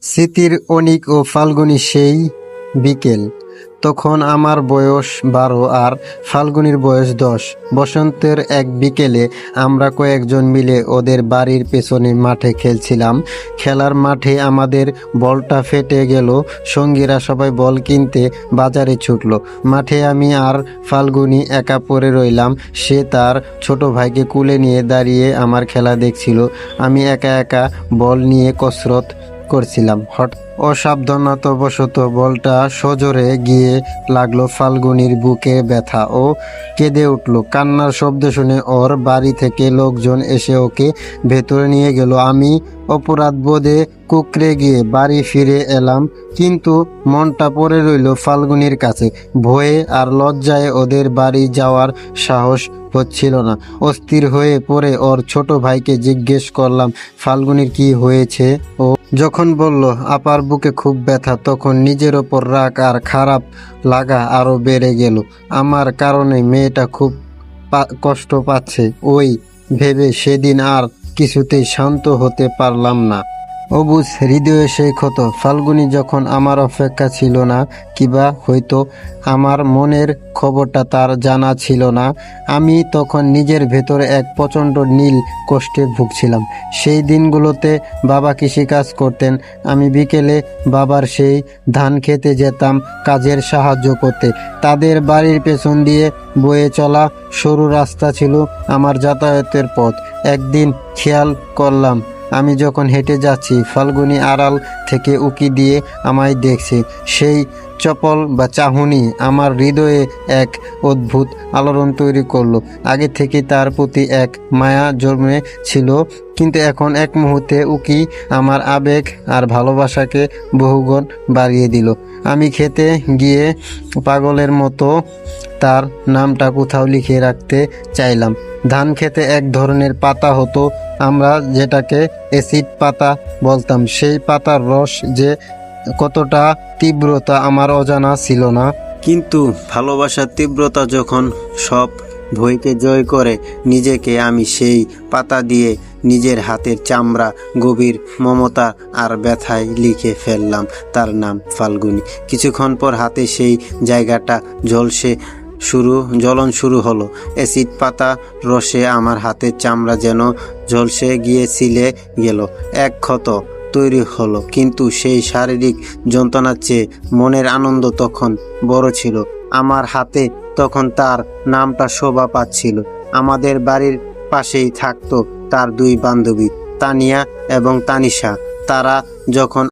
স্মৃতির অনিক ও ফাল্গুনী সেই বিকেল। তখন আমার বয়স 12 আর ফাল্গুনীর বয়স 10। বসন্তের এক বিকেলে আমরা কয়েকজন মিলে ওদের বাড়ির পেছনে মাঠে খেলছিলাম। খেলার মাঠে আমাদের বলটা ফেটে গেল। সঙ্গীরা সবাই বল কিনতে বাজারে ছুটলো। মাঠে আমি আর ফাল্গুনী একা পড়ে রইলাম। সে তার ছোট ভাইকে কুলে নিয়ে দাঁড়িয়ে আমার খেলা দেখছিল। আমি একা একা বল নিয়ে কসরত করছিলাম। অসাবধানতাবশত বলটা সজোরে গিয়ে লাগলো ফাল্গুনীর বুকে। ব্যথা ও কেঁদে উঠল। কান্নার শব্দ শুনে ওর বাড়ি থেকে লোকজন এসে ওকে ভেতরে নিয়ে গেল। আমি অপরাধ বোধে কুঁকড়ে গিয়ে বাড়ি ফিরে এলাম, কিন্তু মনটা পড়ে রইল ফাল্গুনীর কাছে। ভয়ে আর লজ্জায় ওদের বাড়ি যাওয়ার সাহস হচ্ছিল না। অস্থির হয়ে পড়ে ওর ছোট ভাইকে জিজ্ঞেস করলাম, ফাল্গুনীর কি হয়েছে? ও যখন বলল আপার বুকে খুব ব্যথা, তখন নিজের ওপর রাগ আর খারাপ লাগা আরো বেড়ে গেল। আমার কারণে মেয়েটা খুব কষ্ট পাচ্ছে, ওই ভেবে সেদিন আর কিছুতেই শান্ত হতে পারলাম না। অবুঝ হৃদয়ে সেই ক্ষত। ফাল্গুনী যখন আমার অপেক্ষা ছিল না, কিবা হয়তো আমার মনের খবরটা তার জানা ছিল না। আমি তখন নিজের ভেতরে এক প্রচণ্ড নীল কষ্টে ভুগছিলাম। সেই দিনগুলোতে বাবা কৃষিকাজ করতেন। আমি বিকেলে বাবার সেই ধান খেতে যেতাম কাজের সাহায্য করতে। তাদের বাড়ির পেছন দিয়ে বয়ে চলা সরু রাস্তা ছিল আমার যাতায়াতের পথ। একদিন খেয়াল করলাম, আমি যখন হেঁটে যাচ্ছি, ফাল্গুনী আড়াল থেকে উকি দিয়ে আমায় দেখছে। সেই চপল বা চাহনি আমার হৃদয়ে এক অদ্ভুত আলোড়ন তৈরি করলো। আগে থেকে তার প্রতি এক মায়া জন্মে ছিল, কিন্তু এখন এক মুহূর্তে উকি আমার আবেগ আর ভালোবাসাকে বহুগুণ বাড়িয়ে দিল। আমি খেতে গিয়ে পাগলের মতো তার নামটা কোথাও লিখে রাখতে চাইলাম। ধান খেতে এক ধরনের পাতা হতো, আমরা যেটাকে অ্যাসিড পাতা বলতাম। সেই পাতার রস যে কতটা তীব্রতা আমার অজানা ছিল না, কিন্তু ভালোবাসার তীব্রতা যখন সব ভয়কে জয় করে, নিজেকে আমি সেই পাতা দিয়ে নিজের হাতের চামড়া গভীর মমতা আর ব্যথায় লিখে ফেললাম তার নাম ফাল্গুনী। কিছুক্ষণ পর হাতে সেই জায়গাটা জ্বলন শুরু হলো। অ্যাসিড পাতা রসে আমার হাতের চামড়া যেন ঝলসে গিয়ে ছিলে গেল। এক ক্ষত তৈরি হলো, কিন্তু সেই শারীরিক যন্ত্রণার চেয়ে মনের আনন্দ তখন বড় ছিল। আমার হাতে তখন তার নামটা শোভা পাচ্ছিল। আমাদের বাড়ির পাশেই থাকতো তার দুই বান্ধবী, তানিয়া এবং তানিশা। তারা যখন